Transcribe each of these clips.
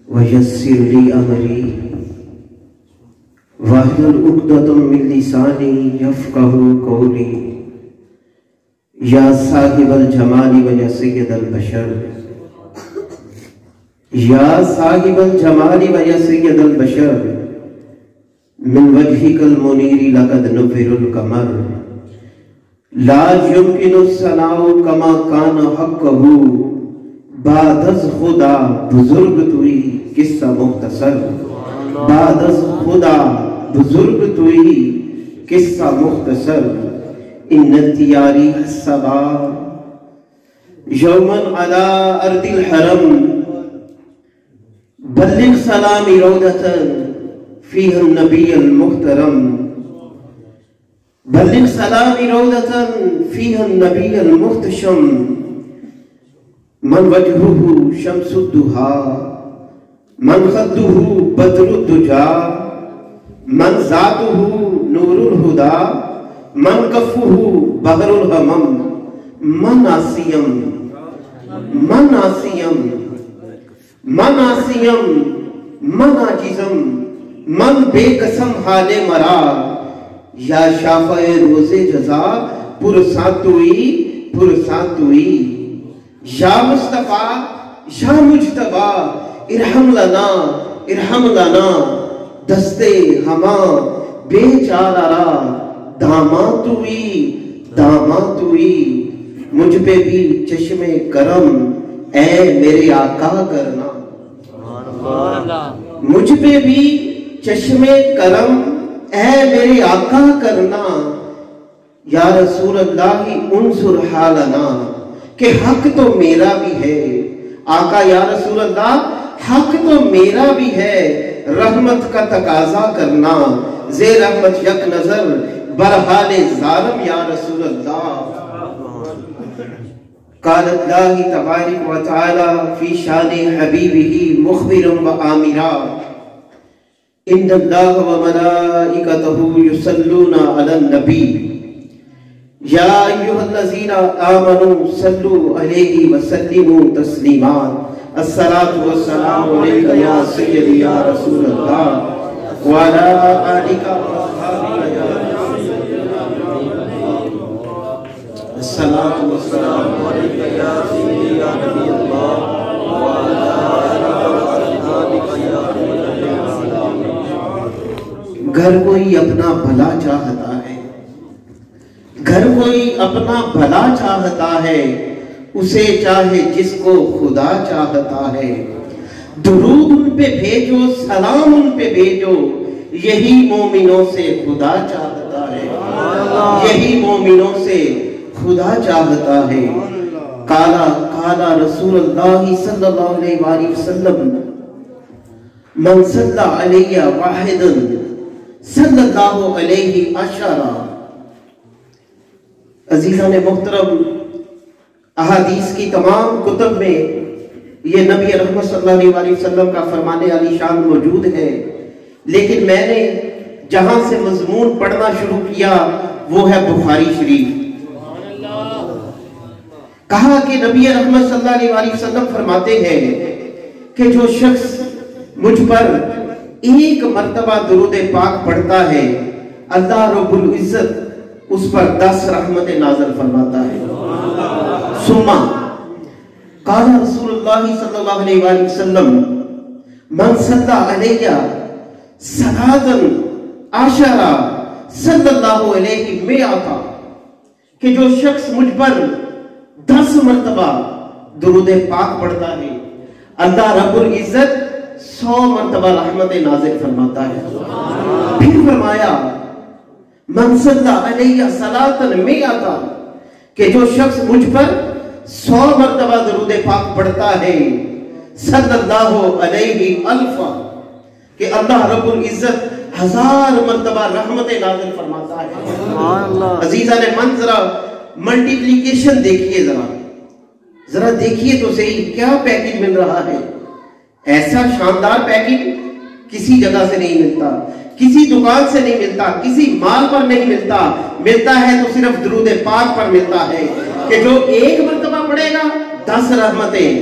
ويسر لي أمري واحلل عقدة من لساني يفقهوا قولي يا صاحب الجمال ويا سيد البشر يا صاحب الجمال ويا سيد البشر من وجهك المنير لقد نور القمر لا يمكن الثناء كما كان حقه بعد از خدا بزرگ توئی قصہ مختصر بعد از خدا بزرگ توئی قصہ مختصر ان تیاری الصبا یوما علی ارض الحرم بلغ سلامی روضتا فیہا النبی المحترم بلغ سلامی روضتا فیہا النبی المحتشم من وجهه شمس الضحى من خده بدر الدجى من ذاته نور الهدى من كفه بحر الهمم من عاصيم من عاصيم من عاصيم من عاجزم من بے قسم حال مرا یا شافع روز جزا پرساتوئی پرساتوئی یا مصطفیٰ یا مجتبہ ارحم لنا دستے ہما بے چارہ داماتوئی داماتوئی مجھ پہ بھی چشم کرم اے میرے آقا کرنا مجھ پہ بھی چشم کرم اے میرے آقا کرنا یا رسول اللہ انصر حالنا کہ حق تو میرا بھی ہے آقا یا رسول اللہ حق تو میرا بھی ہے رحمت کا تقاضا کرنا زیر رحمت یک نظر برحال ظالم یا رسول اللہ قال اللہ تبارک و تعالی فی شان حبیبہ مخبرا و آمرا ان اللہ و ملائکتہ یصلون علی النبی یا ایوہ الذین آمنوا صلوا علیہ وسلموا تسلیما الصلاة والسلام علیکہ یا سیدی یا رسول اللہ وعلا آلکہ وصحابہ یا الصلاة والسلام علیکہ یا سیدی یا نبی اللہ وعلا آلکہ وصحابہ یا رسول اللہ گھر کوئی اپنا بھلا چاہتا ہے گھر کوئی اپنا بھلا چاہتا ہے اسے چاہے جس کو خدا چاہتا ہے درود ان پہ بھیجو سلام ان پہ بھیجو یہی مومنوں سے خدا چاہتا ہے یہی مومنوں سے خدا چاہتا ہے قالا رسول اللہ صلی اللہ علیہ وآلہ وسلم من صلی علیہ واحدا صلی اللہ علیہ عشرہ عزیزان محترم احادیث کی تمام کتب میں یہ نبی رحمت صلی اللہ علیہ وسلم کا فرمان علی شان موجود ہے لیکن میں نے جہاں سے مضمون پڑھنا شروع کیا وہ ہے بخاری شریف کہا کہ نبی رحمت صلی اللہ علیہ وسلم فرماتے ہیں کہ جو شخص مجھ پر ایک مرتبہ درود پاک پڑھتا ہے اللہ رب العزت اس پر 10 رحمت نازل فرماتا ہے سما قال رسول اللہ صلی اللہ علیہ وآلہ وسلم من صلی علیہ صلاة عشرہ صلی اللہ علیہ مئتا کہ جو شخص مجھ پر 10 مرتبہ درود پاک پڑھتا ہے اللہ رب العزت 100 مرتبہ رحمت نازل فرماتا ہے پھر فرمایا من صلی علیہ صلاة مئتا کہ جو شخص مجھ پر 100 مرتبہ درود پاک پڑھتا ہے صلی اللہ علیہ الفا کہ اللہ رب العزت 1000 مرتبہ رحمت نازل فرماتا ہے عزیزان منظرہ ملٹیپلیکیشن دیکھیے ذرا دیکھیے تو صحیح کیا پیکج مل رہا ہے ایسا شاندار پیکج کسی جگہ سے نہیں ملتا کسی دکان سے نہیں ملتا کسی مال پر نہیں ملتا ہے تو صرف درود پاک پر ملتا ہے کہ جو ایک مرتبہ پڑھے گا 10 رحمتیں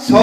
100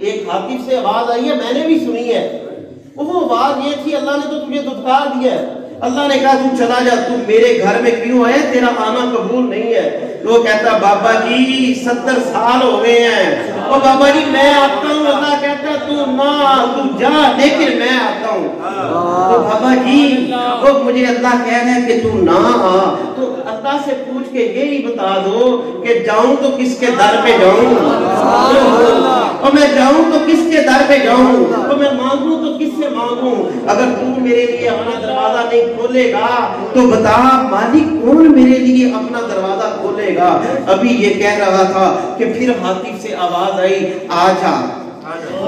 ایک عاطف سے آواز آئی ہے، میں نے بھی سنی ہے، وہ آواز یہ تھی اللہ نے تو تجھے دھتکار دیا ہے، اللہ نے کہا تو چلا جا، تو میرے گھر میں کیوں آیا، تیرا آنا قبول نہیں ہے۔ تو وہ کہتا بابا جی 70 سال ہو گئے ہیں، اور بابا جی میں آتا ہوں، اللہ کہتا تو نہ تو جا لیکن میں آتا ہوں۔ تو بابا جی وہ مجھے اللہ کہہ رہا ہے کہ تو نہ آ، تو اللہ سے پوچھ کے یہی بتا دو کہ جاؤں تو کس کے در پہ جاؤں، اور میں جاؤں تو کس کے در پہ جاؤں، اور میں مانگوں تو کس سے مانگوں؟ اگر تو میرے لیے اپنا دروازہ نہیں کھولے گا تو بتا مالک کون میرے لیے اپنا دروازہ کھولے گا؟ ابھی یہ کہہ رہا تھا کہ پھر عاطف سے آواز آئی، آ جا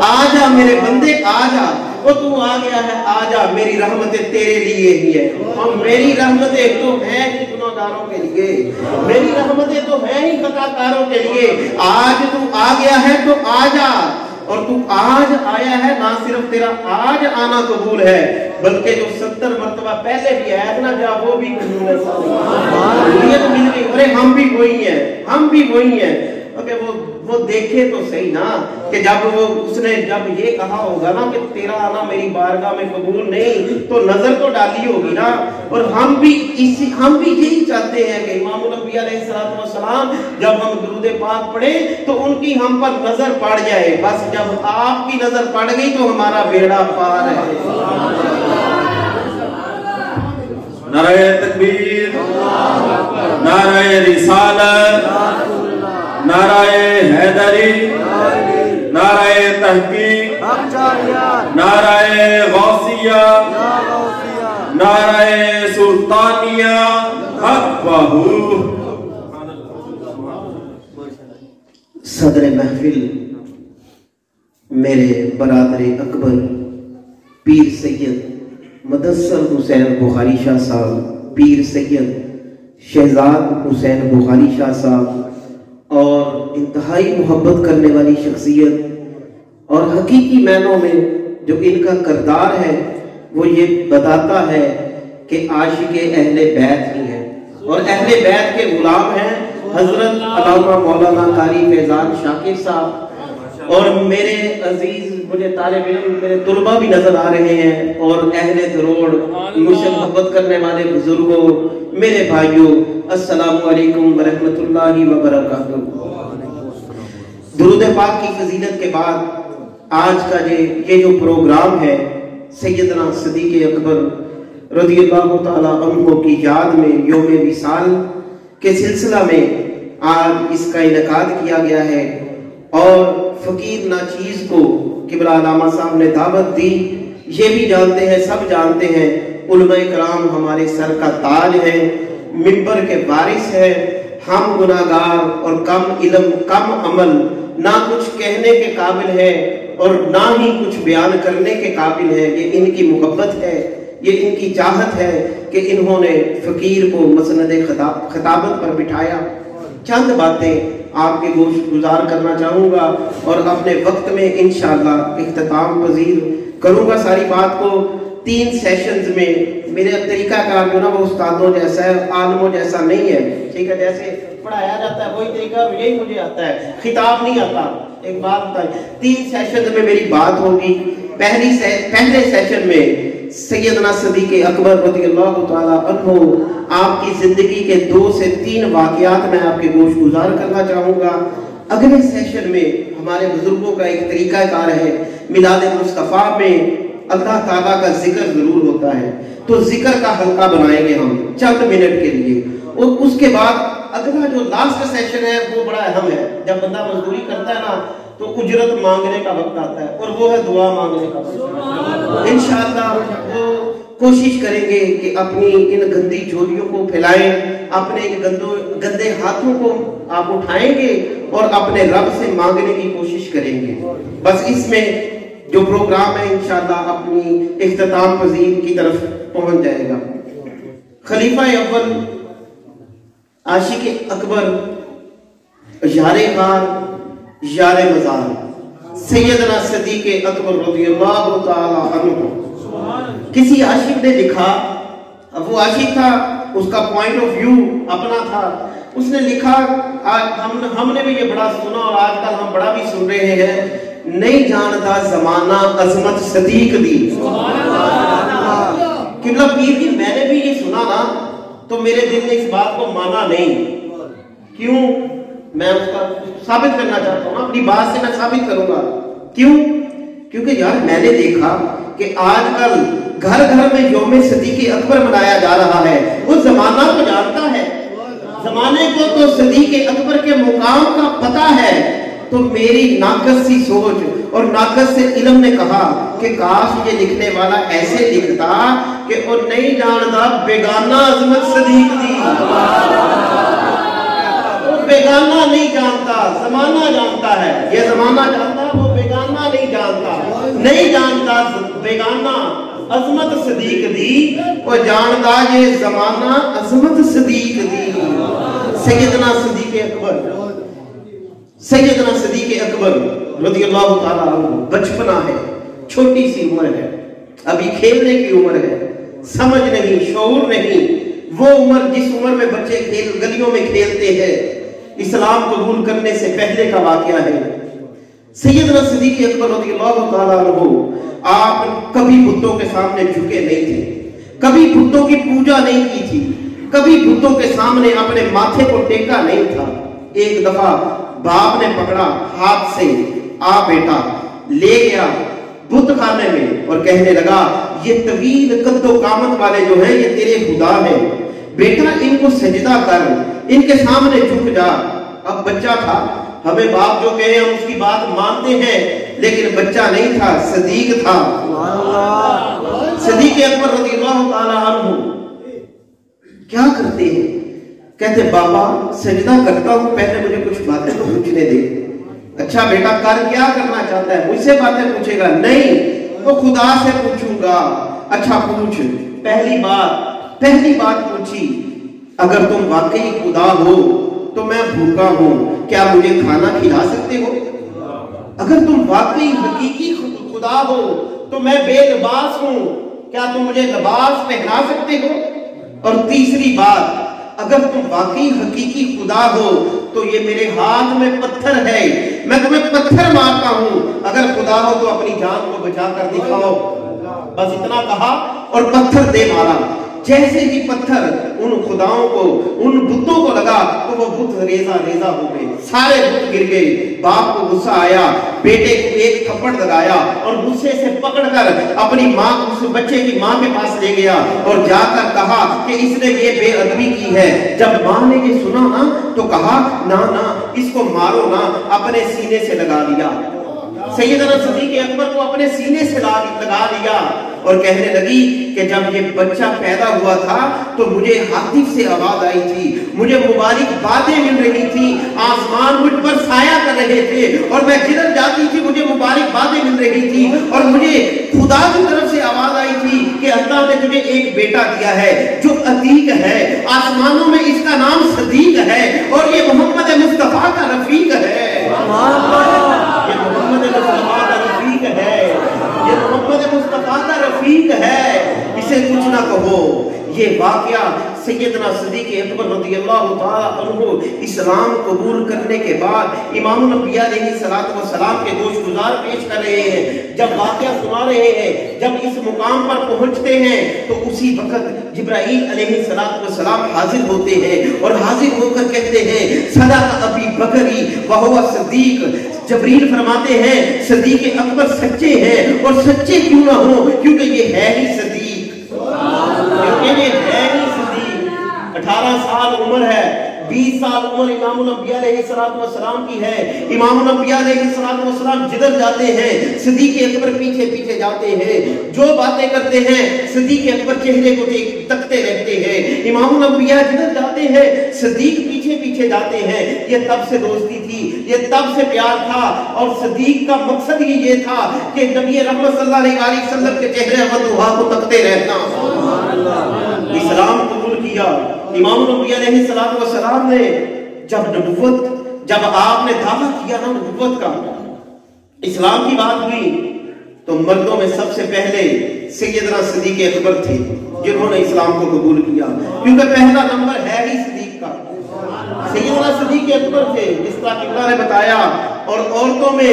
آ جا میرے بندے آ جا، وہ تو آ گیا ہے، آ جا، میری رحمتیں تیرے لیے ہی ہے، اور میری رحمتیں تو ہیں ہی گناہگاروں کے لیے، میری رحمتیں تو ہیں ہی خطا کاروں کے لیے۔ آج تو آ گیا ہے تو آ جا، اور تو آج آیا ہے، نہ صرف تیرا آج آنا قبول ہے بلکہ جو 70 مرتبہ پہلے بھی آیا تھا جا وہ بھی قبول ہے۔ ارے ہم بھی وہی ہیں، ہم بھی وہی ہیں۔ وہ دیکھے تو صحیح نا کہ جب اس نے جب یہ کہا ہوگا نا کہ تیرا آنا میری بارگاہ میں قبول نہیں، تو نظر تو ڈالی ہوگی نا۔ اور ہم بھی یہی چاہتے ہیں کہ امام الانبیاء علیہ السلام جب ہم درود پاک پڑھیں تو ان کی ہم پر نظر پڑ جائے، بس جب آپ کی نظر پڑ گئی تو ہمارا بیڑا پار ہے۔ نعرہ تکبیر، نعرہ رسالت، نعرہ حیدری، نعرہ تحقیق، نعرہ غوثیہ، نعرہ سلطانیہ، حق بہو۔ صدر محفل میرے برادر اکبر پیر سید مدثر حسین بخاری شاہ صاحب، پیر سید شہزاد حسین بخاری شاہ صاحب، اور انتہائی محبت کرنے والی شخصیت، اور حقیقی معنوں میں جو ان کا کردار ہے وہ یہ بتاتا ہے کہ عاشق اہل بیت ہی ہے، اور اہل بیت کے غلام ہیں حضرت علامہ مولانا قاری فیضان شاکر صاحب۔ اور میرے عزیز مجھے طالب علم میرے طلبہ بھی نظر آ رہے ہیں، اور اہل دروڑ مجھ سے محبت کرنے والے بزرگوں، میرے بھائیوں، السلام علیکم ورحمۃ اللہ وبرکاتہ۔ درود پاک کی فضیلت کے بعد آج کا یہ جو پروگرام ہے سیدنا صدیق اکبر رضی اللہ تعالی عنہ کی یاد میں یوم وصال کے سلسلہ میں آج اس کا انعقاد کیا گیا ہے، اور فقیر ناچیز کو قبلہ علامہ صاحب نے دعوت دی۔ یہ بھی جانتے ہیں، سب جانتے ہیں، علماء کرام ہمارے سر کا تاج ہے، منبر کے وارث ہے، ہم گناہگار اور کم علم کم عمل، نہ کچھ کہنے کے قابل ہے اور نہ ہی کچھ بیان کرنے کے قابل ہے۔ یہ ان کی محبت ہے، یہ ان کی چاہت ہے کہ انہوں نے فقیر کو مسند خطابت پر بٹھایا۔ چند باتیں آپ کے گوش گزار کرنا چاہوں گا اور اپنے وقت میں انشاءاللہ اختتام پذیر کروں گا ساری بات کو۔ 3 سیشنز میں میرے طریقہ کار جو نا وہ استادوں جیسا ہے، عالموں جیسا نہیں ہے، ٹھیک ہے، جیسے پڑھایا جاتا ہے وہی طریقہ یہی مجھے آتا ہے، خطاب نہیں آتا۔ ایک بات بتائیں، 3 سیشنز میں میری بات ہوگی۔ پہلے سیشن میں سیدنا صدیق اکبر رضی اللہ تعالی عنہ آپ کی زندگی کے 2 سے 3 واقعات میں آپ کے گوش گزار کرنا چاہوں گا۔ اگلے سیشن میں ہمارے بزرگوں کا ایک طریقہ کار ہے، میلاد مصطفیٰ میں اللہ تعالیٰ کا ذکر ضرور ہوتا ہے، تو ذکر کا حلقہ بنائیں گے ہم چند منٹ کے لیے، اور اس کے بعد اگلا جو لاسٹ سیشن ہے وہ بڑا اہم ہے۔ جب بندہ مزدوری کرتا ہے نا تو اجرت مانگنے کا وقت آتا ہے، اور وہ ہے دعا مانگنے کا وقت۔ انشاءاللہ وہ کوشش کریں گے کہ اپنی ان گندی جھولیوں کو پھیلائیں، اپنے ان گندے ہاتھوں کو آپ اٹھائیں گے اور اپنے رب سے مانگنے کی کوشش کریں گے۔ بس اس میں جو پروگرام ہے انشاءاللہ اپنی اختتام پذیر کی طرف پہنچ جائے گا۔ خلیفہ اول عاشق اکبر، یار غار، یار مزار، سیدنا صدیق اکبر رضی اللہ تعالی عنہ۔ کسی عاشق نے لکھا، وہ عاشق تھا، اس کا پوائنٹ آف ویو اپنا تھا، اس نے لکھا، ہم نے بھی یہ بڑا سنا اور آج کل ہم بڑا بھی سن رہے ہیں نہیں جانتا زمانہ عظمت صدیق دی. قبلہ پیر کی میں نے بھی یہ سنا نا تو میرے دل نے اس بات کو مانا نہیں. کیوں؟ میں اس کا ثابت کرنا چاہتا ہوں، اپنی بات سے میں ثابت کروں گا. کیوں؟ کیونکہ یار میں نے دیکھا کہ آج کل گھر گھر میں یوم صدیق اکبر منایا جا رہا ہے. وہ زمانہ کو جانتا ہے، زمانے کو تو صدیق اکبر کے مقام کا پتہ ہے. تو میری ناقص سی سوچ اور ناقص سے علم نے کہا کہ کاش یہ لکھنے والا ایسے لکھتا کہ وہ نہیں جانتا بیگانہ عظمت صدیق دی. وہ بیگانہ نہیں جانتا، زمانہ جانتا ہے. یہ زمانہ جانتا ہے، وہ بیگانہ نہیں جانتا. نہیں جانتا بیگانہ عظمت صدیق دی، وہ جانتا یہ زمانہ عظمت صدیق دی. سیدنا صدیق اکبر، سیدنا صدیق اکبر رضی اللہ تعالیٰ عنہ بچپنا ہے، چھوٹی سی عمر ہے، ابھی کھیلنے کی عمر ہے، سمجھ نہیں، شعور نہیں. وہ عمر جس عمر میں بچے گلیوں میں کھیلتے ہیں. اسلام قبول کرنے سے پہلے کا واقعہ ہے. سیدنا صدیق اکبر رضی اللہ تعالیٰ عنہ آپ کبھی بتوں کے سامنے جھکے نہیں تھے، کبھی بتوں کی پوجا نہیں کی تھی، کبھی بتوں کے سامنے اپنے ماتھے کو ٹیکا نہیں تھا. ایک دفعہ باپ نے پکڑا ہاتھ سے، آ بیٹا، لے گیا بت خانے میں اور کہنے لگا یہ طویل قد و قامت والے جو ہیں یہ تیرے خدا ہیں، بیٹا ان کو سجدہ کر، ان کے سامنے جھک جا. اب بچہ تھا، ہمیں باپ جو کہے ہم اس کی بات مانتے ہیں، لیکن بچہ نہیں تھا، صدیق تھا. صدیق اکبر رضی اللہ تعالی عنہ کیا کرتے ہیں؟ کہتے بابا سجدہ کرتا ہوں، پہلے مجھے کچھ باتیں تو پوچھنے دے. اچھا بیٹا کر کیا کرنا چاہتا ہے؟ مجھ سے باتیں پوچھے گا؟ نہیں، وہ خدا سے پوچھوں گا. اچھا پوچھ. پہلی بات پوچھی، اگر تم واقعی خدا ہو تو میں بھوکا ہوں، کیا مجھے کھانا کھلا سکتے ہو؟ اگر تم واقعی حقیقی خدا ہو تو میں بے لباس ہوں، کیا تم مجھے لباس پہنا سکتے ہو؟ اور تیسری بات، اگر تم واقعی حقیقی خدا ہو تو یہ میرے ہاتھ میں پتھر ہے، میں تمہیں پتھر مارتا ہوں، اگر خدا ہو تو اپنی جان کو بچا کر دکھاؤ. بس اتنا کہا اور پتھر دے مارا. جیسے ہی پتھر ان خداؤں کو، ان بتوں کو لگا تو وہ بت ریزہ ریزہ ہو گئے، سارے بت گر گئے. باپ کو غصہ آیا، بیٹے کو ایک تھپڑ لگایا اور غصے سے پکڑ کر اپنی ماں، اس بچے کی ماں کے پاس لے گیا اور جا کر کہا کہ اس نے یہ بے ادبی کی ہے. جب ماں نے یہ سنا نا تو کہا نا اس کو مارو نا، اپنے سینے سے لگا لیا. سیدنا صدیق اکبر کو اپنے سینے سے لگا لیا اور کہنے لگی کہ جب یہ بچہ پیدا ہوا تھا تو مجھے ہاتف سے آواز آئی تھی، مجھے مبارک باتیں مل رہی تھی، آسمان مجھ پر سایہ کر رہے تھے اور میں جدھر جاتی تھی مجھے مبارک باتیں مل رہی تھی اور مجھے خدا کی طرف سے آواز آئی تھی کہ اللہ نے تجھے ایک بیٹا دیا ہے جو عتیق ہے، آسمانوں میں اس کا نام صدیق ہے اور یہ محمد مصطفیٰ کا رفیق ہے. یہ محمد مصطفیٰ کا رفیق ہے، یہ محمد مصطفیٰ کا رفیق ہے، اسے کچھ نہ کہو. یہ واقعہ سیدنا صدیق اکبر رضی اللہ تعالی عنہ اسلام قبول کرنے کے بعد امام الانبیاء علیہ السلام کے گوش گزار پیش کر رہے ہیں. جب واقعہ سنا رہے ہیں، جب اس مقام پر پہنچتے ہیں تو اسی وقت جبرائیل علیہ السلام حاضر ہوتے ہیں اور حاضر ہو کر کہتے ہیں صدق ابی بکری وہو صدیق. جبریل فرماتے ہیں صدیق اکبر سچے ہیں، اور سچے کیوں نہ ہو کیونکہ یہ ہے ہی صدیق، کیونکہ یہ ہے ہی صدیق. 18 سال عمر ہے، 20 سال عمر امام الانبیاء علیہ السلام کی ہے. امام الانبیاء علیہ السلام جدھر جاتے ہیں صدیق اکبر پیچھے پیچھے جاتے ہیں، جو باتیں کرتے ہیں صدیق اکبر چہرے کو تکتے رہتے ہیں. امام الانبیاء جدھر جاتے ہیں صدیق پیچھے پیچھے جاتے ہیں. یہ تب سے دوستی تھی، یہ تب سے پیار تھا، اور صدیق کا مقصد ہی یہ تھا کہ نبی رحمت صلی اللہ علیہ وسلم کے چہرے کو تکتے رہنا. اسلام قبول کیا. امام الانبیاء علیہ السلام نے جب آپ نے دعویٰ کیا نا نبوت کا، اسلام کی بات ہوئی تو مردوں میں سب سے پہلے سیدنا صدیق اکبر تھے جنہوں نے اسلام کو قبول کیا، کیونکہ پہلا نمبر ہے ہی صدیق کا. سیدنا صدیق اکبر تھے جس طرح قبلہ نے بتایا. اور عورتوں میں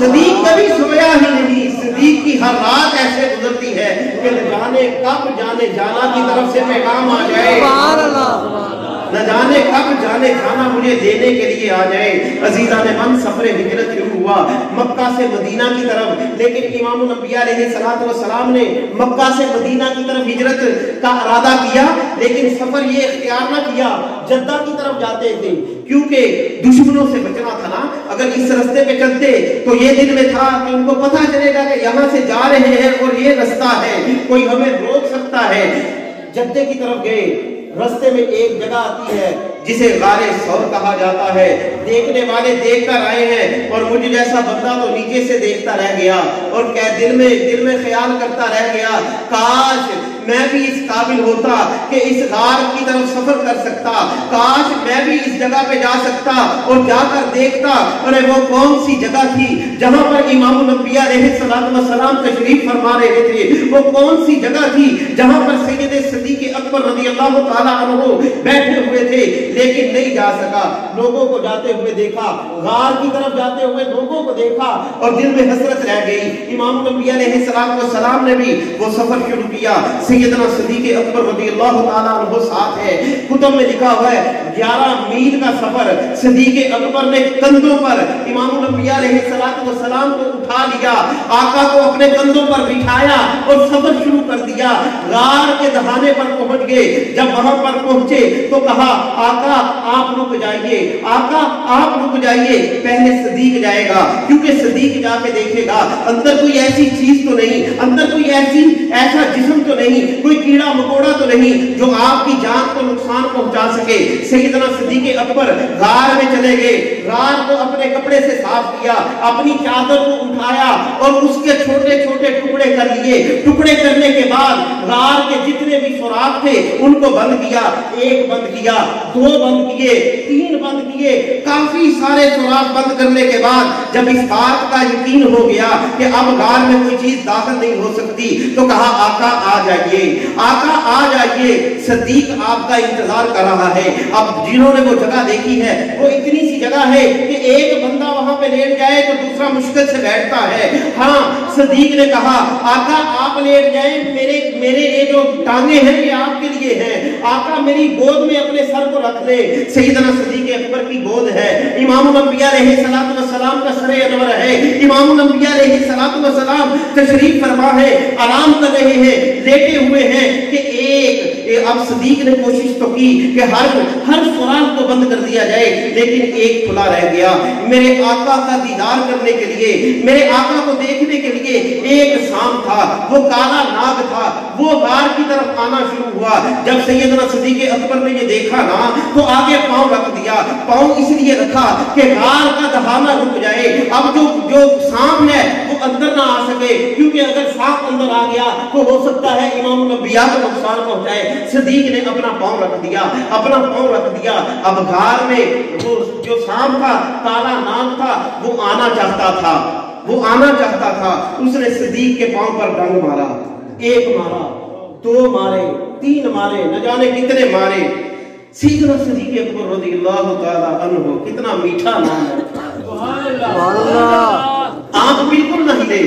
صدیق کبھی سویا ہی نہیں. صدیق کی ہر رات ایسے گزرتی ہے کہ نہ جانے کب جانے جانا کی طرف سے پیغام آ جائے, نہ جانے کب جانے جانا مجھے دینے کے لیے آ جائے. عزیزان من, سفر ہجرت شروع ہوا مکہ سے مدینہ کی طرف, لیکن امام الانبیاء علیہ السلام نے مکہ سے مدینہ کی طرف ہجرت کا ارادہ کیا, لیکن سفر یہ اختیار نہ کیا, جدہ کی طرف جاتے تھے کیونکہ دشمنوں سے بچنا تھا نا. اگر اس رستے پہ چلتے تو یہ دن میں تھا کہ ان کو پتہ چلے گا کہ یہاں سے جا رہے ہیں اور یہ رستہ ہے, کوئی ہمیں روک سکتا ہے. جدے کی طرف گئے, رستے میں ایک جگہ آتی ہے جسے غار ثور کہا جاتا ہے. دیکھنے والے دیکھ کر آئے ہیں اور مجھ جیسا بندہ تو نیچے سے دیکھتا رہ گیا اور دل میں خیال کرتا رہ گیا, کاش میں بھی اس قابل ہوتا کہ اس غار کی طرف سفر کر سکتا, کاش میں بھی اس جگہ پہ جا سکتا اور جا کر دیکھتا. ارے وہ کون سی جگہ تھی جہاں پر امام الانبیاء علیہ السلام تشریف فرما رہے تھے, وہ کون سی جگہ تھی جہاں پر سید صدیق اکبر رضی اللہ تعالی عنہ بیٹھے ہوئے تھے, لیکن نہیں جا سکا. لوگوں کو جاتے ہوئے دیکھا, غار کی طرف جاتے ہوئے لوگوں کو دیکھا اور دل میں حسرت رہ گئی. امام الانبیاء علیہ السلام نے بھی وہ سفر شروع کیا. سیدنا صدیق اکبر رضی اللہ تعالیٰ عنہ ساتھ ہے. کتب میں لکھا ہوا ہے 11 میل کا سفر صدیق اکبر نے کندھوں پر امام الانبیاء علیہ السلام کو اٹھا لیا, آقا کو اپنے کندھوں پر بٹھایا اور سفر شروع کر دیا. غار کے دہانے پر پہنچ گئے. جب وہاں پر پہنچے تو کہا, آقا آپ رک جائیے, آقا آپ رک جائیے, پہلے صدیق جائے گا, کیونکہ صدیق جا کے دیکھے گا اندر کوئی ایسی چیز تو نہیں, اندر کوئی ایسا جسم تو نہیں, کوئی کیڑا مکوڑا تو نہیں جو آپ کی جان کو نقصان پہنچا سکے. سیدنا صدیق اکبر غار میں چلے گئے, غار کو اپنے کپڑے سے صاف کیا, اپنی چادر کو اٹھایا اور اس کے چھوٹے چھوٹے ٹکڑے کر لیے. ٹکڑے کرنے کے بعد غار کے جتنے بھی سوراخ تھے ان کو بند کیا. ایک بند کیا, 2 بند کیے, 3 بند کیے, کافی سارے سوراخ بند کرنے کے بعد جب اس بات کا یقین ہو گیا کہ اب غار میں کوئی چیز داخل نہیں ہو سکتی تو کہا, آقا آ جائیے, آقا آ جائیے, صدیق آپ کا انتظار کر رہا ہے. اب جنہوں نے وہ جگہ دیکھی ہے وہ اتنی سی جگہ ہے کہ ایک بندہ وہاں پہ لیٹ جائے تو دوسرا مشکل سے بیٹھتا ہے. ہاں, صدیق نے کہا, آقا آپ لیٹ جائیں, میرے یہ جو ٹانگیں ہیں یہ آپ کے لیے ہیں, آقا میری گود میں اپنے سر کو رکھ لے. سیدنا صدیق اکبر کی گود ہے, امام الانبیاء علیہ السلام کا سر انور ہے, امام الانبیاء علیہ السلام تشریف فرما ہے, آرام کر رہے ہیں, لیٹے ہوئے ہیں کہ اب صدیق نے کوشش تو کی کہ ہر سوراخ کو بند کر دیا جائے, لیکن ایک کھلا رہ گیا. میرے آقا کا دیدار کرنے کے لیے, میرے آقا کو دیکھنے کے لیے ایک سام تھا, وہ کالا ناگ تھا, وہ غار کی طرف آنا شروع ہوا. جب سیدنا صدیق اکبر نے یہ دیکھا نا تو آگے پاؤں رکھ دیا. پاؤں اس لیے رکھا کہ غار کا دہانا رک جائے. اب جو سام ہے وہ اندر نہ آ سکے, کیونکہ اگر سانپ اندر آ گیا تو ہو سکتا ہے امام الانبیاء کو نقصان پہنچائے. صدیق نے اپنا پاؤں رکھ دیا, اپنا پاؤں رکھ دیا. اب غار میں وہ جو سانپ تھا, کالا ناگ تھا, وہ آنا چاہتا تھا. اس نے صدیق کے پاؤں پر ڈنگ مارا, 1 مارا, 2 مارے, 3 مارے, نہ جانے کتنے مارے. سیدنا صدیق اکبر رضی اللہ تعالی عنہ, کتنا میٹھا نام ہے, سبحان اللہ. آپ بالکل نہ ہلے,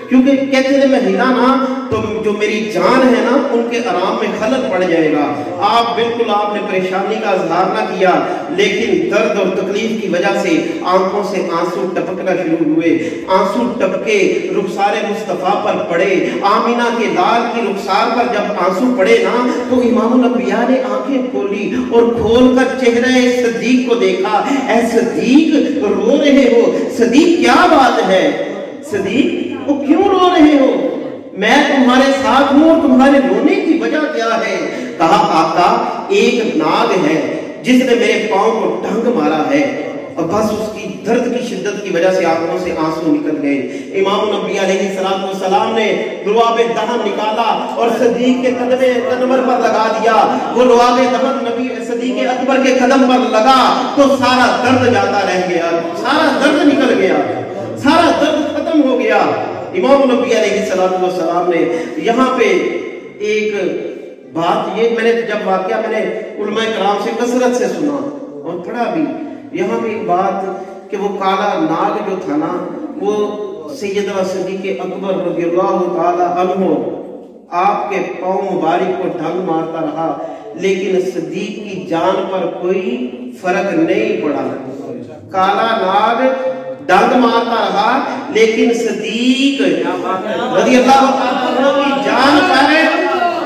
کیونکہ کہتے ہیں میں ہلا نا تو جو میری جان ہے نا ان کے آرام میں خلل پڑ جائے گا. آپ نے پریشانی کا اظہار نہ کیا, لیکن درد اور تکلیف کی وجہ سے آنکھوں سے آنسو ٹپکنا شروع ہوئے. آنسو ٹپکے رخسار مصطفیٰ پر پڑے, آمینہ کے لال کی رخسار پر جب آنسو پڑے نا تو امام الانبیاء نے آنکھیں کھولی اور کھول کر چہرہ صدیق کو دیکھا. اے صدیق رو رہے ہو, صدیق کیا بات ہے, صدیق وہ کیوں رو رہے ہو, میں تمہارے ساتھ ہوں اور تمہارے رونے کی وجہ کیا ہے. کہا, آقا ایک ناگ ہے جس نے میرے پاؤں کو ڈنگ مارا ہے, اور بس اس کی درد کی شدت کی وجہ سے آنکھوں سے آنسو نکل گئے. امام الانبیاء علیہ السلام نے لعاب دہن نکالا اور صدیق کے قدم پر لگا دیا. وہ لعاب دہن نبی صدیق اکبر کے قدم پر لگا تو سارا درد جاتا رہ گیا, سارا درد نکل گیا, سارا درد ختم ہو گیا. امام الانبیاء علیہ السلام نے یہاں پہ ایک بات, یہ میں نے جب واقعہ میں نے علماء کرام سے کثرت سے سنا اور پڑھا بھی, یہاں پہ ایک بات کہ وہ کالا ناگ جو تھا نا وہ سیدنا صدیق اکبر رضی اللہ تعالی عنہ آپ کے پاؤں مبارک کو ڈنگ مارتا رہا لیکن صدیق کی جان پر کوئی فرق نہیں پڑا. کالا ناگ ڈنگ مارتا رہا لیکن صدیق رضی اللہ تعالی عنہ کی جان پر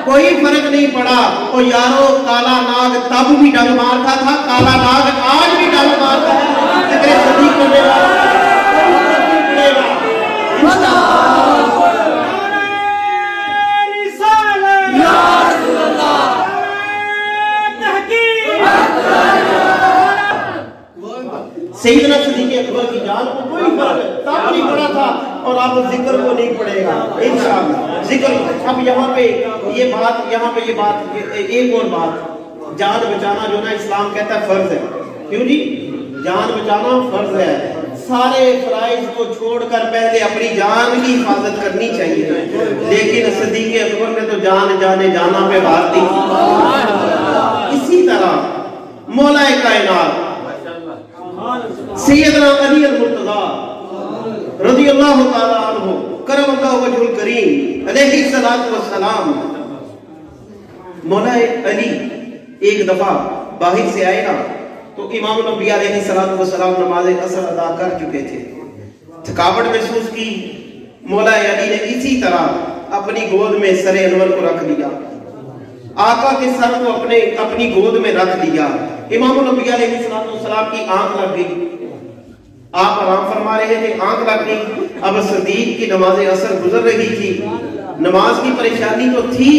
کوئی فرق نہیں پڑا. اور یارو کالا ناگ تب بھی ڈنگ مارتا تھا, کالا ناگ آج بھی ڈنگ مارتا ہے. ذکر صدیق کرنے والا سیدنا صدیق اکبر کی جان کو کوئی فرق تب نہیں پڑا تھا اور اب ذکر کو نہیں پڑے گا انشاءاللہ. ذکر اب یہاں پہ یہ بات ایک اور بات, جان بچانا جو نا اسلام کہتا ہے فرض ہے. کیوں جی؟ جان بچانا فرض ہے. سارے فرائض کو چھوڑ کر پہلے اپنی جان کی حفاظت کرنی چاہیے. لیکن صدیق اکبر نے تو جانا پہ بات دی. اسی طرح مولا کائنات سیدنا علی المرتضی رضی اللہ تعالی عنہ کرم اللہ وجہ الکریم علیہ السلام, مولا علی ایک دفعہ باہر سے آئے نا تو امام الانبیاء علیہ السلام نماز عصر ادا کر چکے تھے. تھکاوٹ محسوس کی, مولا علی نے اسی طرح اپنی گود میں سر انور کو رکھ لیا, آقا کے سر کو اپنی گود میں رکھ لیا. امام الانبیاء علیہ السلام کی آنکھ لگ گئی, آپ آرام فرما رہے تھے, آنکھ لگ گئی. اب صدیق کی نماز عصر گزر رہی تھی, نماز کی پریشانی تو تھی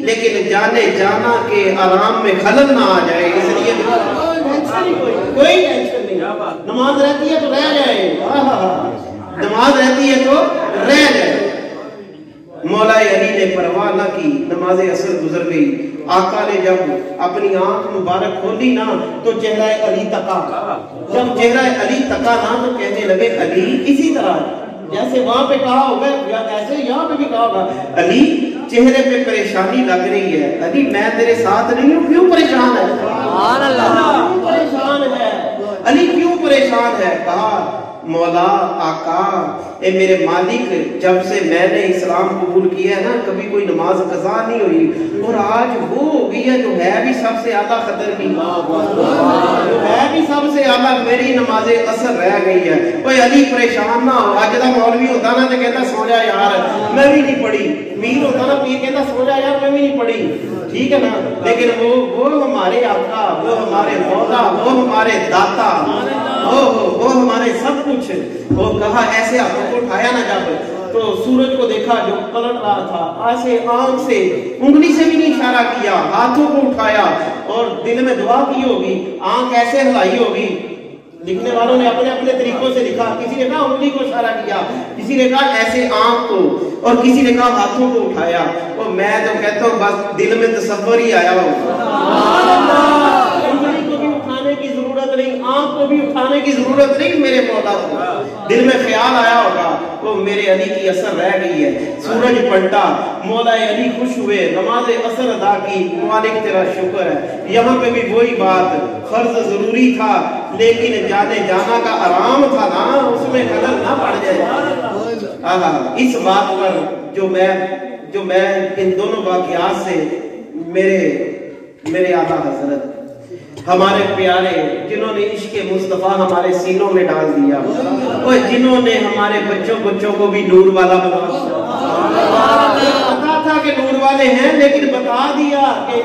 لیکن جانے جانا کے آرام میں خلل نہ آ جائے اس لیے کوئی ٹینشن نہیں. نماز رہتی ہے تو رہ جائے, نماز رہتی ہے تو رہ جائے. مولا علی نے پرواہ نہ کی, نماز عصر گزر گئی. آقا نے جب اپنی آنکھ مبارک کھولی نا تو چہرہ علی تکا. جب چہرہ علی تکا نا تو کہنے لگے علی, اسی طرح جیسے وہاں پہ کہا ہوگا ایسے یہاں پہ بھی کہا ہوگا, علی چہرے پہ پریشانی لگ رہی ہے, علی میں تیرے ساتھ نہیں ہوں, کیوں پریشان ہے؟ سبحان اللہ, کیوں پریشان ہے علی, کیوں پریشان ہے؟ کہا مولا آقا اے میرے مالک, جب سے میں نے اسلام قبول کیا ہے نا کبھی کوئی نماز قضا نہیں ہوئی, اور آج وہ ہو گئی ہے جو ہے بھی سب سے اعلیٰ قدر کی, جو ہے بھی سب سے اعلیٰ, میری نماز عصر رہ گئی ہے. اوے علی پریشان نہ ہو, آج دا مولوی ہوتا نا تو کہتا سو جا یار میں بھی نہیں پڑھی, پیر ہوتا نا پیر کہتا سو جا یار میں بھی نہیں پڑھی, ٹھیک ہے نا. لیکن وہ ہمارے آقا, وہ ہمارے مولا, وہ ہمارے داتا, وہ ہمارے سب کچھ. وہ کہا ایسے ہاتھوں کو اٹھایا نا جب تو سورج کو دیکھا جو پلٹ رہا تھا, ایسے آنکھ سے انگلی سے بھی نہیں اشارہ کیا, ہاتھوں کو اٹھایا اور دل میں دعا کی ہوگی, آنکھ ایسے ہلائی ہوگی. لکھنے والوں نے اپنے اپنے طریقوں سے لکھا, کسی نے کہا انگلی کو اشارہ کیا, کسی نے کہا ایسے آنکھ کو, اور کسی نے کہا ہاتھوں کو اٹھایا. اور میں تو کہتا ہوں بس دل میں تصور ہی آیا ہوگا. انگلی کو بھی اٹھانے کی ضرورت نہیں, آنکھ کو بھی اٹھانے کی ضرورت نہیں, میرے مولا کو دل میں خیال آیا ہوگا تو میرے علی کی اثر رہ گئی ہے. سورج پلٹا, مولا علی خوش ہوئے, نماز عصر ادا کی, مالک تیرا شکر ہے. یہاں پہ بھی وہی بات, فرض ضروری تھا لیکن جانے جانا کا آرام تھا نا, اس میں خلل نہ پڑ جائے. اس بات پر جو میں ان دونوں واقعات سے میرے آقا حضرت ہمارے پیارے جنہوں نے عشق مصطفیٰ ہمارے سینوں میں ڈال دیا, اور جنہوں نے ہمارے بچوں کو بھی نور والا بنا دیا. پتا تھا کہ نور والے ہیں لیکن بتا دیا کہ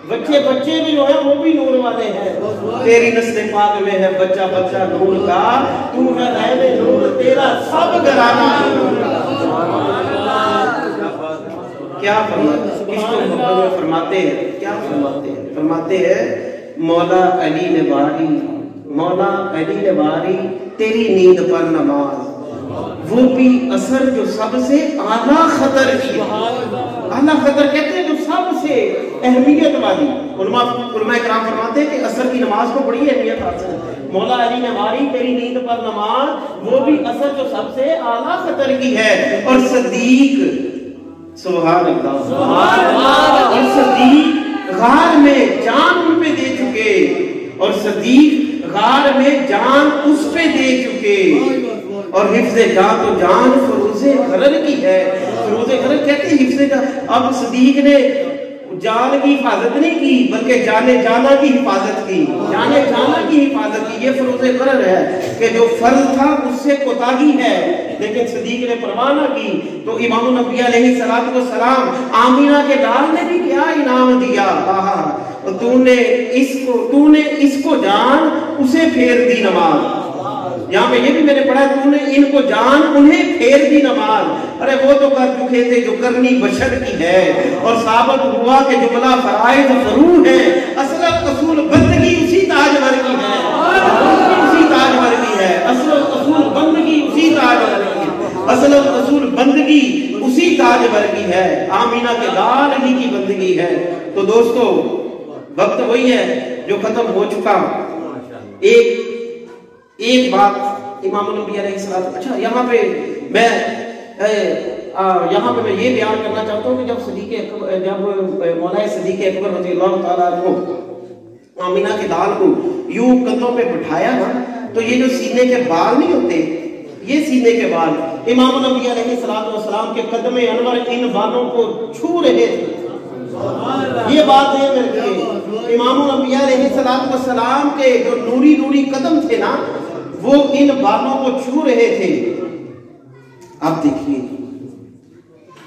بچے بھی جو ہیں وہ بھی نور والے ہیں. تیری نسل پاک میں ہے بچہ نور کا, تو ہے اہل نور, تیرا سب گھرانہ نور کا. کیا فرماتے ہیں, کیا فرماتے ہیں مولا علی نے باری تیری نیند پر نماز, وہ بھی اثر جو سب سے اعلیٰ خطر کی, اعلیٰ خطر کہتے ہیں جو سب سے اہمیت والی. علماء کرام فرماتے ہیں کہ اثر کی نماز کو بڑی اہمیت حاصل ہے. مولا علی نے باری تیری نیند پر نماز, وہ بھی اثر جو سب سے اعلیٰ خطر کی ہے. اور صدیق, سبحان اللہ, اور صدیق غار میں جان ان پہ دے چکے, اور صدیق غار میں جان اس پہ دے چکے، اور حفظ جان تو جان فروز غرر کی ہے۔ فروز غرر کہتے ہیں حفظ جان۔ اب صدیق نے جان کی حفاظت نہیں کی بلکہ جانے جانا کی حفاظت کی، جانے جانا کی حفاظت کی۔ یہ فروز غرر ہے کہ جو فرض تھا اس سے کوتاہی ہے لیکن صدیق نے پرواہ نہ کی۔ تو امام الانبیاء علیہ السلام آمینہ کے لال نے بھی کیا انعام دیا، تو نے اس کو جان اسے پھیر دی نماز۔ یہاں پہ یہ بھی میں نے پڑھا تو نے ان کو جان انہیں پھیر دی نماز۔ ارے وہ تو کر چکے تھے جو کرنی بشر کی ہے، اور ثابت ہوا کہ جملہ فرائض فرو ہے، اصل اصول بندگی اسی تاجور کی ہے، اسی تاجور کی ہے، اصل اصول بندگی اسی تاجور کی ہے، اصل اصول بندگی اسی تاجور کی ہے، آمینہ کے لال ہی کی بندگی ہے۔ تو دوستو وقت وہی ہے جو ختم ہو چکا۔ ایک بات امام الانبیاء علیہ السلام، اچھا یہاں پہ میں یہ بیان کرنا چاہتا ہوں کہ جب مولا صدیق اکبر رضی اللہ تعالیٰ عنہ آمینہ کے لال کو یوں کندھوں پہ بٹھایا نا، تو یہ جو سینے کے بال نہیں ہوتے، یہ سینے کے بال امام الانبیاء علیہ السلام کے قدم انور ان بالوں کو چھو رہے تھے۔ یہ بات ہے کہ امام الانبیاء علیہ السلام کے جو نوری قدم تھے نا، وہ ان بالوں کو چھو رہے تھے۔ اب دیکھیے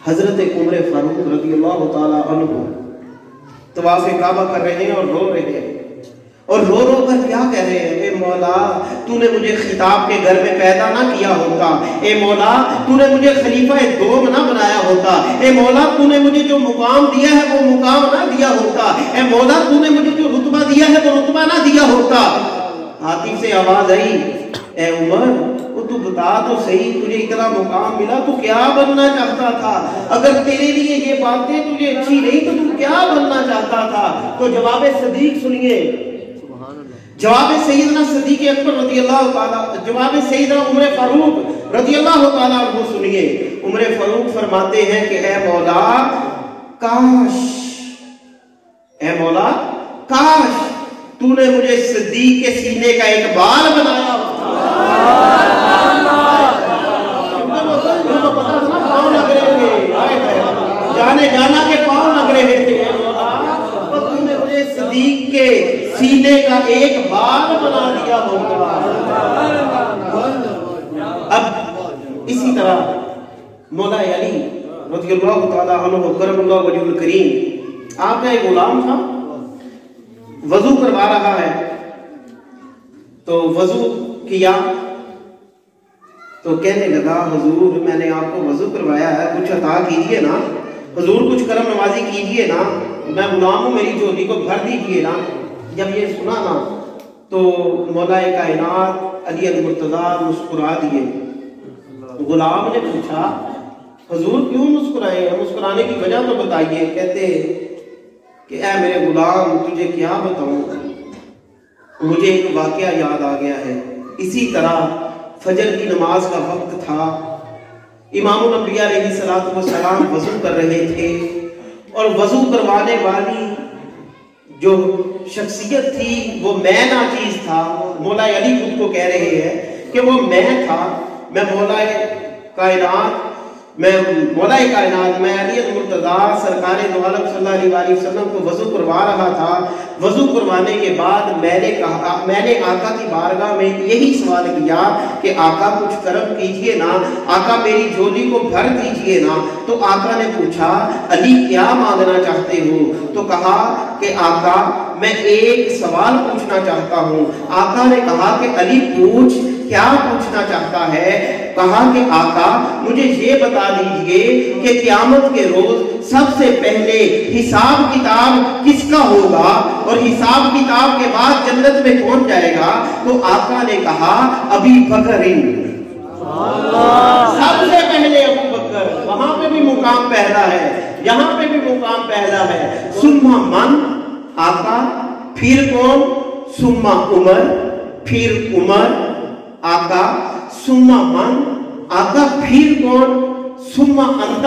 حضرت عمر فاروق رضی اللہ تعالی عنہ طواف کعبہ کر رہے ہیں اور رو رہے ہیں، اور رو کر کیا کہہ رہے ہیں، اے مولا تو نے مجھے خطاب کے گھر میں پیدا نہ کیا ہوتا، اے مولا تو نے مجھے خلیفہ دوم نہ بنایا ہوتا، اے مولا تو نے مجھے جو مقام دیا ہے وہ مقام نہ دیا ہوتا، اے مولا تو نے مجھے جو رتبہ دیا ہے وہ رتبہ نہ دیا ہوتا۔ ہاتھی سے آواز آئی، اے عمر تو بتا تو صحیح، تجھے اتنا مقام ملا تو کیا بننا چاہتا تھا؟ اگر تیرے لیے یہ باتیں تجھے اچھی نہیں تو تو کیا بننا چاہتا تھا؟ تو جواب صدیق سنیے، جواب سیدنا صدیق اکبر رضی اللہ تعالیٰ، جواب سیدنا عمر فاروق رضی اللہ تعالیٰ عنہ سنیے۔ عمر فاروق فرماتے ہیں کہ اے مولا کاش، اے مولا کاش تو نے مجھے صدیق کے سینے کا ایک بال بنایا ہوتا۔ جانے جانا کے پاؤں لگ رہے تھے، تو نے مجھے صدیق کے سینے کا ایک بال بنا دیا ہوگا۔ اب اسی طرح مولا علی رضی اللہ تعالیٰ عنہ کرم اللہ وجہ الکریم، آپ کا ایک غلام تھا، وضو کروا رہا ہے، تو وضو کیا تو کہنے لگا حضور میں نے آپ کو وضو کروایا ہے، کچھ عطا کیجئے نا، حضور کچھ کرم نوازی کیجئے نا، میں غلام ہوں، میری جھولی کو بھر دیجئے نا۔ جب یہ سنا نا تو مولا کائنات علی المرتضیٰ مسکرا دیے۔ غلام نے پوچھا حضور کیوں مسکرائے، مسکرانے کی وجہ تو بتائیے۔ کہتے کہ اے میرے غلام تجھے کیا بتاؤں، مجھے ایک واقعہ یاد آ گیا ہے۔ اسی طرح فجر کی نماز کا وقت تھا، امام الانبیاء علیہ السلام وضو کر رہے تھے، اور وضو کروانے والی جو شخصیت تھی وہ میں ناچیز تھا۔ مولا علی خود کو کہہ رہے ہیں کہ وہ میں تھا، میں مولا کائنات میں علی المرتضیٰ سرکار دو عالم صلی اللہ علیہ وسلم کو وضو کروا رہا تھا۔ وضو کروانے کے بعد میں نے آقا کی بارگاہ میں یہی سوال کیا کہ آقا کچھ کرم کیجئے نا، آقا میری جھولی کو بھر دیجئے نا۔ تو آقا نے پوچھا علی کیا مانگنا چاہتے ہو؟ تو کہا کہ آقا میں ایک سوال پوچھنا چاہتا ہوں۔ آقا نے کہا کہ علی پوچھ، کیا پوچھنا چاہتا ہے؟ کہا کہ آقا مجھے یہ بتا دیجئے کہ قیامت کے روز سب سے پہلے حساب کتاب کس کا ہوگا، اور حساب کتاب کے بعد جنت میں کون جائے گا؟ تو آقا نے کہا ابی بکر، سب سے پہلے ابو بکر۔ وہاں پہ بھی مقام پہلا ہے، یہاں پہ بھی مقام پہلا ہے۔ ثم من، آقا پھر کون؟ ثم عمر، پھر عمر آقا، ثم من آقا پھر کون؟ ثم انت